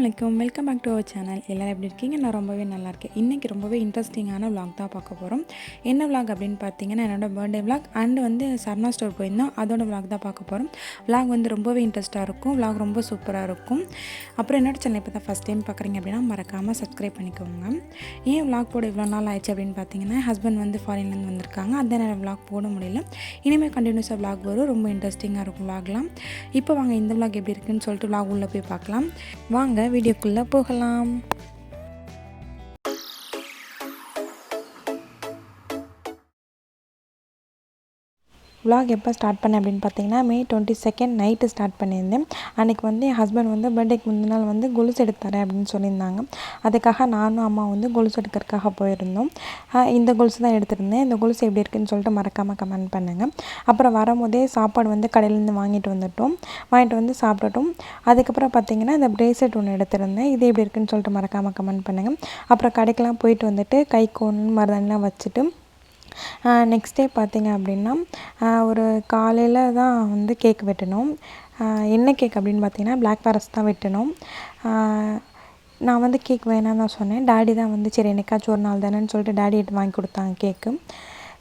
வணக்கம், welcome back to our channel. எல்லோரும் எப்படி இருக்கீங்க? நான் ரொம்பவே நல்லா இருக்கேன். இன்றைக்கி ரொம்பவே இன்ட்ரெஸ்டிங்கான விலாக் தான் பார்க்க போகிறோம். என்ன விலாக் அப்படின்னு பார்த்தீங்கன்னா, என்னோடய பர்த்டே விலாக் அண்ட் சரணா ஸ்டோர் போயிருந்தோம், அதோட விலாக் தான் பார்க்க போகிறோம். விலாக் ரொம்பவே இன்ட்ரெஸ்ட்டாக இருக்கும், விலாக் ரொம்ப சூப்பராக இருக்கும். அப்புறம் என்னோட சேனல் இப்போ தான் ஃபஸ்ட் டைம் பார்க்குறீங்க அப்படின்னா மறக்காமல் சப்ஸ்கிரைப் பண்ணிக்கோங்க. ஏன் விலாக் போட இவ்வளோ நாள் ஆயிடுச்சு அப்படின்னு பார்த்தீங்கன்னா, ஹஸ்பண்ட் ஃபாரின்லேருந்து வந்திருக்காங்க, அந்த நேரம் விலாக் போட முடியல. இனிமேல் கண்டினியூஸாக விலாக் வரும், ரொம்ப இன்ட்ரெஸ்டிங்காக இருக்கும் விலாக்லாம். இப்போ வாங்க இந்த விலாக் எப்படி இருக்குன்னு சொல்லிட்டு விலாக் உள்ளே போய் பார்க்கலாம். வாங்க வீடியோக்குள்ளே போகலாம். விலாக் எப்போ ஸ்டார்ட் பண்ணேன் அப்படின்னு பார்த்தீங்கன்னா, May 22 நைட்டு ஸ்டார்ட் பண்ணியிருந்தேன். அன்றைக்கி என் ஹஸ்பண்ட் பர்த்டேக்கு முந்தின நாள் கொலுசு எடுத்து தரேன் அப்படின்னு சொல்லியிருந்தாங்க. அதுக்காக நானும் அம்மா கொலுசு எடுக்கிறதுக்காக போயிருந்தோம். இந்த கொலுசு தான் எடுத்திருந்தேன். இந்த கொலுசு எப்படி இருக்குதுன்னு சொல்லிட்டு மறக்காமல் கமெண்ட் பண்ணுங்கள். அப்புறம் வரும்போதே சாப்பாடு கடையிலேருந்து வாங்கிட்டு வந்து சாப்பிட்டுட்டோம். அதுக்கப்புறம் பார்த்திங்கன்னா இந்த ப்ரேஸ்லெட் ஒன்று எடுத்திருந்தேன். இது எப்படி இருக்குதுன்னு சொல்லிட்டு மறக்காமல் கமெண்ட் பண்ணுங்கள். அப்புறம் கடைக்கெலாம் போயிட்டு வந்துட்டு கைக்கு மருதாணிலாம் வச்சுட்டு நெக்ஸ்ட் டே பார்த்திங்க அப்படின்னா ஒரு காலையில் தான் கேக் வெட்டினோம். என்ன கேக் அப்படின்னு பார்த்திங்கன்னா பிளாக் ஃபாரஸ்ட் தான் வெட்டினோம். நான் கேக் வேணான்னு தான் சொன்னேன். டாடி தான் சரி என்னைக்காச்சும் ஒரு நாள் தானேன்னு சொல்லிட்டு டாடி எடுத்து வாங்கி கொடுத்தாங்க.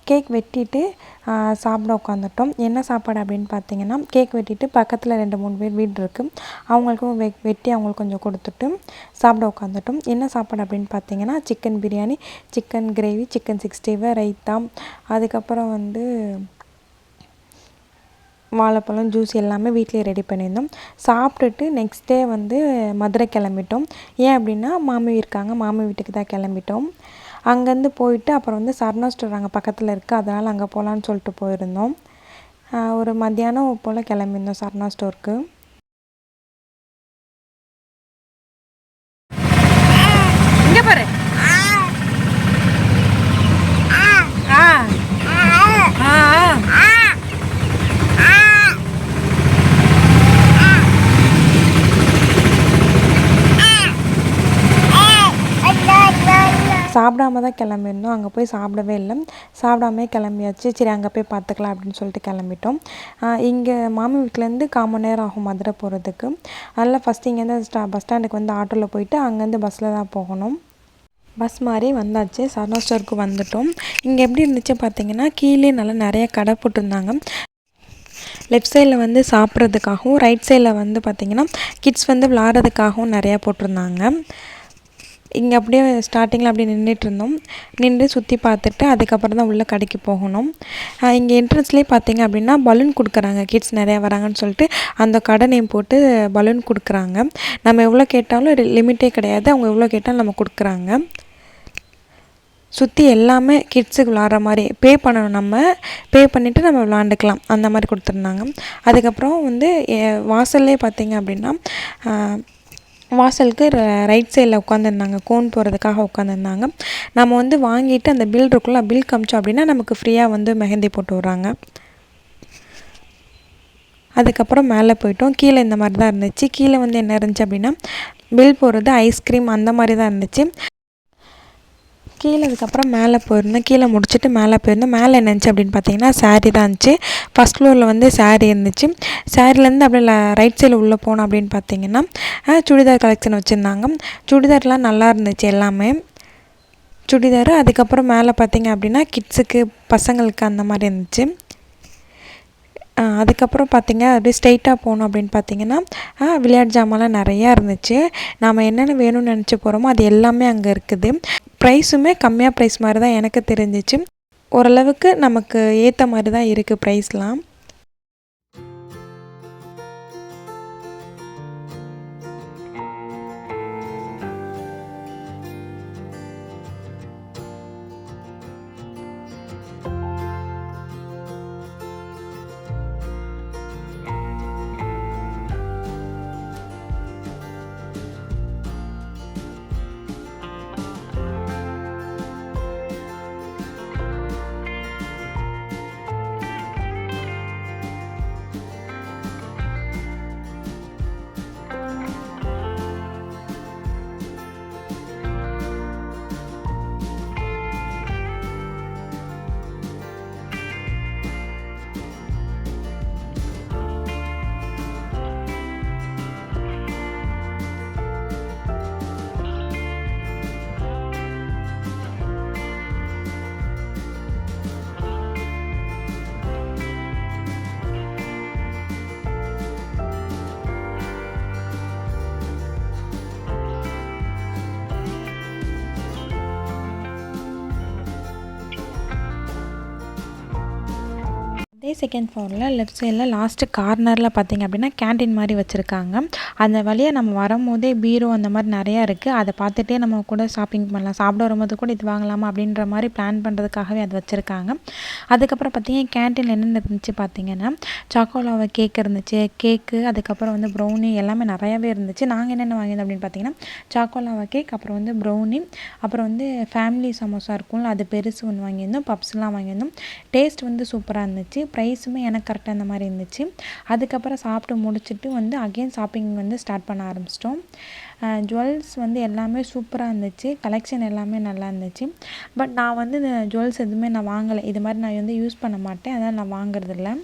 கேக் வெட்டிட்டு சாப்பிட உட்காந்துட்டோம். என்ன சாப்பாடு அப்படின்னு பார்த்தீங்கன்னா, கேக் வெட்டிட்டு பக்கத்தில் 2-3 பேர் வீடு இருக்குது, அவங்களுக்கும் வெட்டி அவங்களுக்கு கொஞ்சம் கொடுத்துட்டு சாப்பிட உட்காந்துட்டோம். என்ன சாப்பாடு அப்படின்னு பார்த்தீங்கன்னா, chicken biryani, chicken gravy, chicken 65, raita, அதுக்கப்புறம் வாழைப்பழம், ஜூஸ் எல்லாமே வீட்டிலே ரெடி பண்ணியிருந்தோம். சாப்பிட்டுட்டு நெக்ஸ்ட் டே மதுரை கிளம்பிட்டோம். ஏன் அப்படின்னா மாமி இருக்காங்க, மாமி வீட்டுக்கு தான் கிளம்பிட்டோம். அங்கேருந்து போயிட்டு அப்புறம் சரணா ஸ்டோர் அங்கே பக்கத்தில் இருக்குது, அதனால் அங்கே போகலான்னு சொல்லிட்டு போயிருந்தோம். ஒரு மத்தியானம் போல் கிளம்பியிருந்தோம் சரணா ஸ்டோருக்கு. இங்கே பாரு. சாப்பிடாம தான் கிளம்பியிருந்தோம். அங்கே போய் சாப்பிடவே இல்லை, சாப்பிடாமே கிளம்பியாச்சு. சரி அங்கே போய் பார்த்துக்கலாம் அப்படின்னு சொல்லிட்டு கிளம்பிட்டோம். இங்கே மாமி வீட்டிலேருந்து 1/4 மணி நேரம் ஆகும் மதுரை போகிறதுக்கு. அதனால் ஃபஸ்ட்டு இங்கேருந்து பஸ் ஸ்டாண்டுக்கு ஆட்டோவில் போயிட்டு அங்கேருந்து பஸ்ஸில் தான் போகணும். பஸ் மாதிரி வந்தாச்சு, சரணா ஸ்டோருக்கு வந்துட்டோம். இங்கே எப்படி இருந்துச்சு பார்த்தீங்கன்னா, கீழே நல்லா நிறைய கடை போட்டிருந்தாங்க. லெஃப்ட் சைடில் சாப்பிட்றதுக்காகவும், ரைட் சைடில் பார்த்திங்கன்னா கிட்ஸ் விளாட்றதுக்காகவும் நிறையா போட்டிருந்தாங்க. இங்கே அப்படியே ஸ்டார்டிங்கில் அப்படியே நின்றுட்டு நின்று சுற்றி பார்த்துட்டு அதுக்கப்புறம் தான் உள்ளே கடைக்கு போகணும். இங்கே என்ட்ரன்ஸ்லேயே பார்த்திங்க அப்படின்னா பலூன் கொடுக்குறாங்க, கிட்ஸ் நிறையா வராங்கன்னு சொல்லிட்டு அந்த கடை நேம் போட்டு பலூன் கொடுக்குறாங்க. நம்ம எவ்வளோ கேட்டாலும் லிமிட்டே கிடையாது, அவங்க எவ்வளோ கேட்டாலும் நம்ம கொடுக்குறாங்க. சுற்றி எல்லாமே கிட்ஸுக்கு விளாட்ற மாதிரி பே பண்ணணும், நம்ம பே பண்ணிவிட்டு நம்ம விளாண்டுக்கலாம், அந்த மாதிரி கொடுத்துருந்தாங்க. அதுக்கப்புறம் வாசல்லே பார்த்திங்க அப்படின்னா வாசலுக்கு ரைட் சைடில் உட்காந்துருந்தாங்க, கோன் போகிறதுக்காக உட்காந்துருந்தாங்க. நம்ம வாங்கிட்டு அந்த பில் இருக்குல்ல, பில் காமிச்சோம் அப்படின்னா நமக்கு ஃப்ரீயாக மெஹந்தி போட்டு விட்றாங்க. அதுக்கப்புறம் மேலே போயிட்டோம். கீழே இந்த மாதிரி தான் இருந்துச்சு. கீழே என்ன இருந்துச்சு அப்படின்னா பில் போடுறது, ஐஸ்கிரீம் அந்த மாதிரி தான் இருந்துச்சு. கீழே அதுக்கப்புறம் மேலே போயிருந்தேன். கீழே முடிச்சுட்டு மேலே போயிருந்தேன். மேலே என்ன இருந்துச்சு அப்படின்னு பார்த்தீங்கன்னா சாரீ தான் இருந்துச்சு. ஃபஸ்ட் ஃப்ளோரில் சாரீ இருந்துச்சு. சாரிலேருந்து அப்படியே ரைட் சைடில் உள்ளே போனோம் அப்படின்னு பார்த்தீங்கன்னா சுடிதார் கலெக்ஷன் வச்சுருந்தாங்க. சுடிதார்லாம் நல்லா இருந்துச்சு எல்லாமே, சுடிதார். அதுக்கப்புறம் மேலே பார்த்தீங்க அப்படின்னா கிட்ஸுக்கு, பசங்களுக்கு அந்த மாதிரி இருந்துச்சு. அதுக்கப்புறம் பார்த்திங்க அப்படியே ஸ்ட்ரெயிட்டாக போனோம் அப்படின்னு பார்த்தீங்கன்னா விளையாட்டு ஜாமான்லாம் நிறையா இருந்துச்சு. நாம் என்னென்ன வேணும்னு நினச்சி போகிறோமோ அது எல்லாமே அங்கே இருக்குது. ப்ரைஸுமே கம்மியாக ப்ரைஸ் மாதிரி தான் எனக்கு தெரிஞ்சிச்சு. ஓரளவுக்கு நமக்கு ஏற்ற மாதிரி தான் இருக்குது ப்ரைஸ்லாம். செகண்ட் ஃப்ளோரில் லெஃப்ட் சைடில் லாஸ்ட்டு கார்னரில் பார்த்திங்க அப்படின்னா கேன்டீன் மாதிரி வச்சுருக்காங்க. அந்த வழியாக நம்ம வரும்போதே பீரோ அந்த மாதிரி நிறையா இருக்குது. அதை பார்த்துட்டே நம்ம கூட ஷாப்பிங் பண்ணலாம். சாப்பிட வரும்போது கூட இது வாங்கலாமா அப்படின்ற மாதிரி பிளான் பண்ணுறதுக்காகவே அது வச்சுருக்காங்க. அதுக்கப்புறம் பார்த்திங்கன்னா கேன்டீனில் என்னென்ன இருந்துச்சு பார்த்திங்கன்னா சாக்கோலாவை கேக் இருந்துச்சு, கேக்கு, அதுக்கப்புறம் வந்து ப்ரௌனி எல்லாமே நிறையாவே இருந்துச்சு. நாங்கள் என்னென்ன வாங்கியிருந்தோம் அப்படின்னு பார்த்திங்கன்னா சாக்கோலாவா கேக், அப்புறம் வந்து ப்ரௌனி, அப்புறம் வந்து ஃபேமிலி சமோசா இருக்கும்ல அது பெருசு ஒன்று வாங்கியிருந்தோம், பப்ஸ்லாம் வாங்கியிருந்தோம். டேஸ்ட் வந்து சூப்பராக இருந்துச்சு. ப்ரைஸுமே எனக்கு கரெக்டாக அந்த மாதிரி இருந்துச்சு. அதுக்கப்புறம் சாப்பிட்டு முடிச்சுட்டு வந்து அகெயின் ஷாப்பிங் வந்து ஸ்டார்ட் பண்ண ஆரம்பிச்சிட்டோம். ஜுவல்ஸ் வந்து எல்லாமே சூப்பராக இருந்துச்சு. கலெக்ஷன் எல்லாமே நல்லா இருந்துச்சு. பட் நான் வந்து இந்த ஜுவல்ஸ் எதுவுமே நான் வாங்கலை. இது மாதிரி நான் வந்து யூஸ் பண்ண மாட்டேன், அதனால் நான் வாங்குறதில்ல.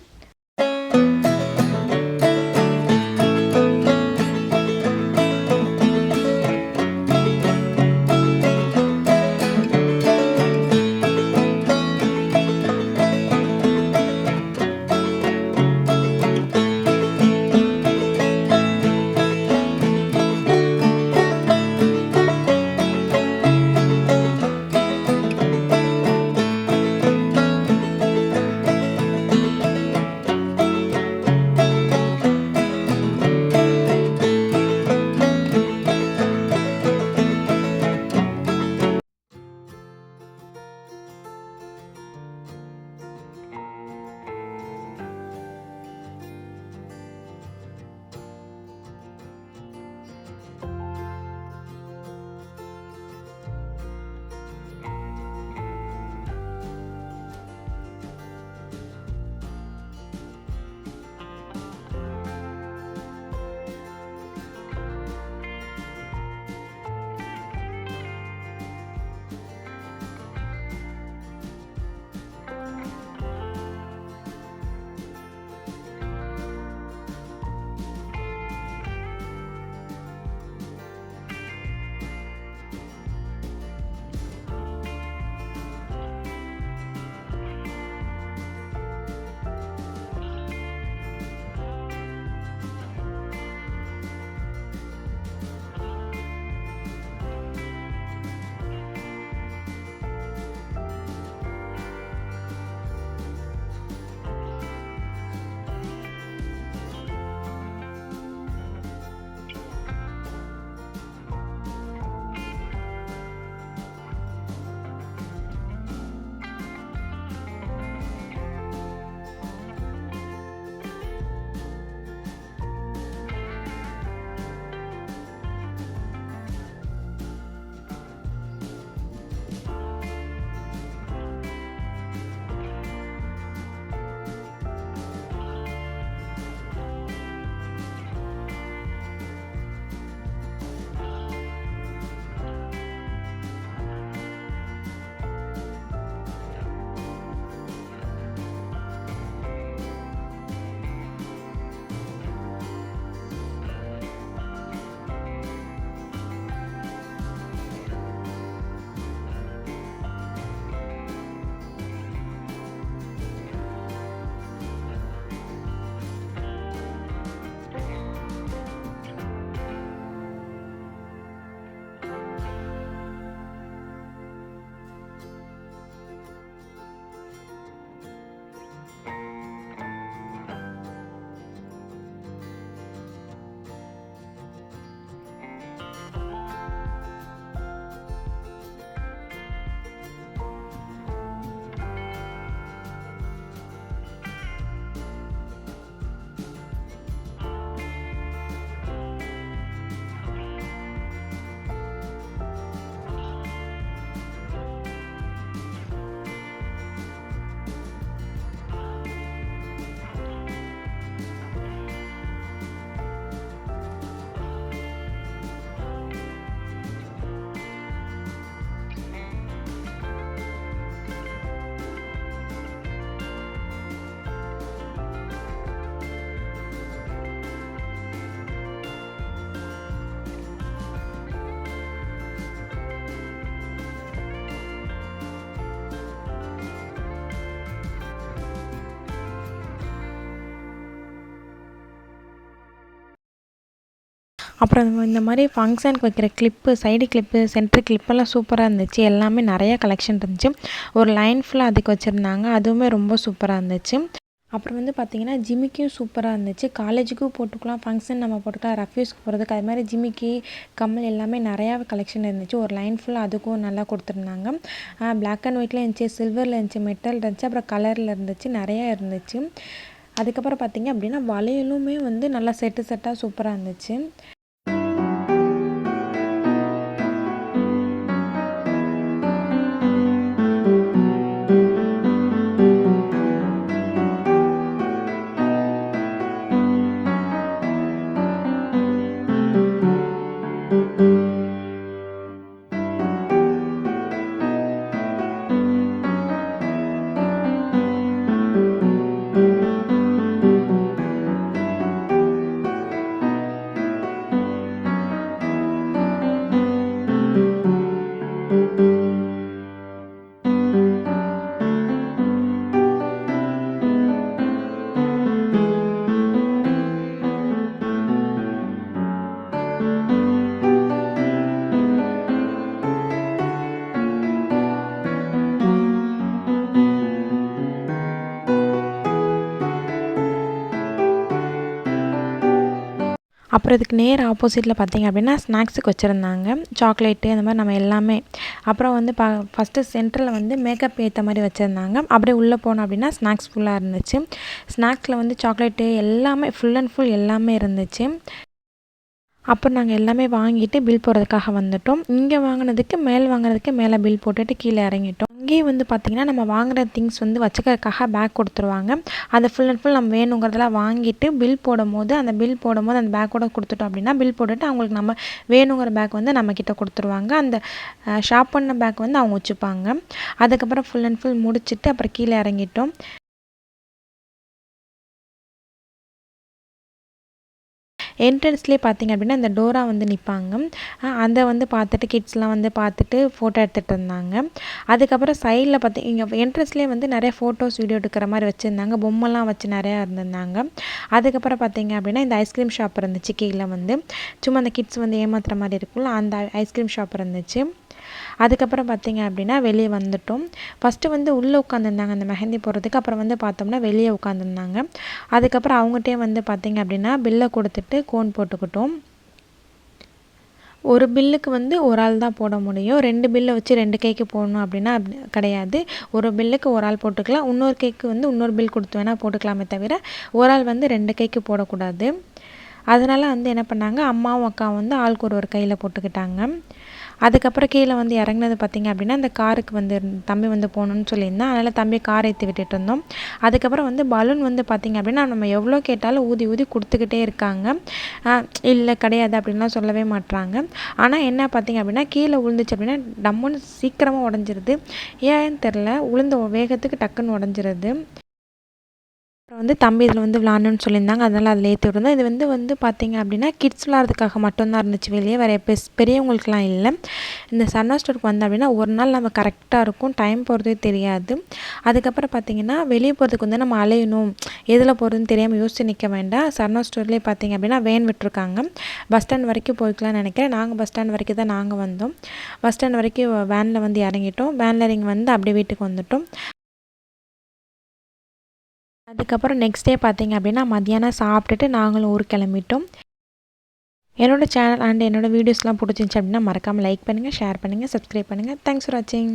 அப்புறம் இந்த மாதிரி ஃபங்க்ஷனுக்கு வைக்கிற கிளிப்பு, சைடு கிளிப்பு, சென்டர் கிளிப்பெல்லாம் சூப்பராக இருந்துச்சு. எல்லாமே நிறையா கலெக்ஷன் இருந்துச்சு. ஒரு லைன் ஃபுல்லாக அதுக்கு வச்சுருந்தாங்க. அதுவுமே ரொம்ப சூப்பராக இருந்துச்சு. அப்புறம் வந்து பார்த்திங்கன்னா ஜிமிக்கியும் சூப்பராக இருந்துச்சு. காலேஜுக்கும் போட்டுக்கலாம், ஃபங்க்ஷன் நம்ம போட்டுக்கலாம், ரஃப்யூஸ்க்கு போகிறதுக்கு, அது மாதிரி ஜிமிக்கி கம்மல் எல்லாமே நிறையா கலெக்ஷன் இருந்துச்சு. ஒரு லைன் ஃபுல்லாக அதுக்கும் நல்லா கொடுத்துருந்தாங்க. பிளாக் அண்ட் ஒயிட்டில் இருந்துச்சு, சில்வரில் இருந்துச்சு, மெட்டல் இருந்துச்சு, அப்புறம் கலரில் இருந்துச்சு, நிறையா இருந்துச்சு. அதுக்கப்புறம் பார்த்திங்க அப்படின்னா வளையலுமே வந்து நல்லா செட்டாக சூப்பராக இருந்துச்சு. அப்புறம் இதுக்கு நேர் ஆப்போசிட்டில் பார்த்திங்க அப்படின்னா ஸ்நாக்ஸுக்கு வச்சுருந்தாங்க. சாக்லேட்டு அந்த மாதிரி நம்ம எல்லாமே. அப்புறம் வந்து ஃபஸ்ட்டு சென்டரில் வந்து மேக்கப் ஏற்ற மாதிரி வச்சுருந்தாங்க. அப்படியே உள்ளே போனோம் அப்படின்னா ஸ்நாக்ஸ் ஃபுல்லாக இருந்துச்சு. ஸ்நாக்ஸில் வந்து சாக்லேட்டு எல்லாமே ஃபுல் அண்ட் ஃபுல் எல்லாமே இருந்துச்சு. அப்புறம் நாங்கள் எல்லாமே வாங்கிட்டு பில் போடுறதுக்காக வந்துட்டோம். இங்கே வாங்கினதுக்கு மேலே பில் போட்டுட்டு கீழே இறங்கிட்டோம். அங்கேயே வந்து பார்த்திங்கன்னா நம்ம வாங்குகிற திங்ஸ் வந்து வச்சுக்கிறதுக்காக பேக் கொடுத்துருவாங்க. அதை ஃபுல் அண்ட் ஃபுல் நம்ம வேணுங்கிறதெல்லாம் வாங்கிட்டு பில் போடும்போது அந்த பேக்கோட கொடுத்துட்டோம் அப்படின்னா பில் போட்டுட்டு அவங்களுக்கு நம்ம வேணுங்கிற பேக் வந்து நம்மக்கிட்ட கொடுத்துருவாங்க. அந்த ஷாப் பண்ண பேக் வந்து அவங்க வச்சுப்பாங்க. அதுக்கப்புறம் ஃபுல் அண்ட் ஃபுல் முடிச்சுட்டு அப்புறம் கீழே இறங்கிட்டோம். என்ட்ரன்ஸ்லேயே பார்த்திங்க அப்படின்னா இந்த டோரா வந்து நிற்பாங்க. அதை வந்து பார்த்துட்டு கிட்ஸ்லாம் வந்து பார்த்துட்டு ஃபோட்டோ எடுத்துகிட்டு இருந்தாங்க. அதுக்கப்புறம் சைடில் இங்கே என்ட்ரன்ஸ்லேயே வந்து நிறைய ஃபோட்டோஸ் வீடியோ எடுக்கிற மாதிரி வச்சுருந்தாங்க. பொம்மைலாம் வச்சு நிறையா இருந்திருந்தாங்க. அதுக்கப்புறம் பார்த்திங்க அப்படின்னா இந்த ஐஸ்கிரீம் ஷாப் இருந்துச்சு. கீழே வந்து சும்மா அந்த கிட்ஸ் வந்து ஏமாத்துற மாதிரி இருக்கும்ல, அந்த ஐஸ்கிரீம் ஷாப் இருந்துச்சு. அதுக்கப்புறம் பார்த்திங்க அப்படின்னா வெளியே வந்துட்டோம். ஃபஸ்ட்டு வந்து உள்ளே உட்காந்துருந்தாங்க அந்த மெஹந்தி போடுறதுக்கு. அப்புறம் வந்து பார்த்தோம்னா வெளியே உட்காந்துருந்தாங்க. அதுக்கப்புறம் அவங்ககிட்டே வந்து பார்த்திங்க அப்படின்னா பில்லை கொடுத்துட்டு கோன் போட்டுக்கிட்டோம். ஒரு பில்லுக்கு வந்து ஒரு ஆள் தான் போட முடியும். 2 பில்லை வச்சு 2 கேக்கு போடணும் அப்படின்னா கிடையாது. ஒரு பில்லுக்கு ஒரு ஆள் போட்டுக்கலாம். இன்னொரு கேக்கு வந்து இன்னொரு பில் கொடுத்து வேணால் போட்டுக்கலாமே தவிர ஒரு ஆள் வந்து 2 கேக்கு போடக்கூடாது. அதனால் வந்து என்ன பண்ணாங்க, அம்மாவும் அக்காவும் வந்து ஆளுக்கு ஒரு கையில் போட்டுக்கிட்டாங்க. அதுக்கப்புறம் கீழே வந்து இறங்குனது பார்த்திங்க அப்படின்னா இந்த காருக்கு வந்து தம்பி வந்து போகணுன்னு சொல்லியிருந்தான். அதனால் தம்பி கார் ஏற்றி விட்டுட்டு இருந்தோம். அதுக்கப்புறம் வந்து பலூன் வந்து பார்த்திங்க அப்படின்னா நம்ம எவ்வளோ கேட்டாலும் ஊதி ஊதி கொடுத்துக்கிட்டே இருக்காங்க. இல்லை கிடையாது அப்படின்லாம் சொல்லவே மாட்றாங்க. ஆனால் என்ன பார்த்திங்க அப்படின்னா கீழே விழுந்துச்சு அப்படின்னா டம்முன்னு சீக்கிரமாக உடஞ்சிருது. ஏன்னு தெரில, உளுந்த வேகத்துக்கு டக்குன்னு உடஞ்சிருது. அப்புறம் வந்து தம்பி இதில் வந்து விளாட்ணுன்னு சொல்லியிருந்தாங்க. அதனால் அதில் ஏற்றி விட்டுருந்தோம். இது வந்து பார்த்திங்க அப்படின்னா கிட்ஸ் விளாட்றதுக்காக மட்டும்தான் இருந்துச்சு வெளியே, வேறு பெரியவங்களுக்குலாம் இல்லை. இந்த சரவணா ஸ்டோருக்கு வந்தோம் அப்படின்னா ஒரு நாள் நம்ம கரெக்டாக இருக்கும், டைம் போகிறதே தெரியாது. அதுக்கப்புறம் பார்த்திங்கன்னா வெளியே போகிறதுக்கு வந்து நம்ம அலையணும், எதில் போகிறதுன்னு தெரியாமல் யோசிச்சு நிற்க வேண்டாம். சரவணா ஸ்டோர்லேயே பார்த்திங்க அப்படின்னா வேன் விட்டுருக்காங்க. பஸ் ஸ்டாண்ட் வரைக்கும் போய்க்கலாம்னு நினைக்கிறேன். நாங்கள் பஸ் ஸ்டாண்ட் வரைக்கும் தான் நாங்கள் வந்தோம். பஸ் ஸ்டாண்ட் வரைக்கும் வேனில் வந்து இறங்கிட்டோம். வேனில் இறங்கி வந்து அப்படியே வீட்டுக்கு வந்துட்டோம். அதுக்கப்புறம் நெக்ஸ்ட் டே பார்த்திங்க அப்படின்னா மத்தியானம் சாப்பிட்டுட்டு நாங்களும் ஊருக்கு கிளம்பிட்டோம். என்னோடய சேனல் அண்ட் என்னோடய வீடியோஸ்லாம் பிடிச்சிருந்துச்சி அப்படின்னா மறக்காமல் லைக் பண்ணுங்கள், ஷேர் பண்ணுங்கள், சப்ஸ்கிரைப் பண்ணுங்கள். தேங்க்ஸ் ஃபார் வாட்சிங்.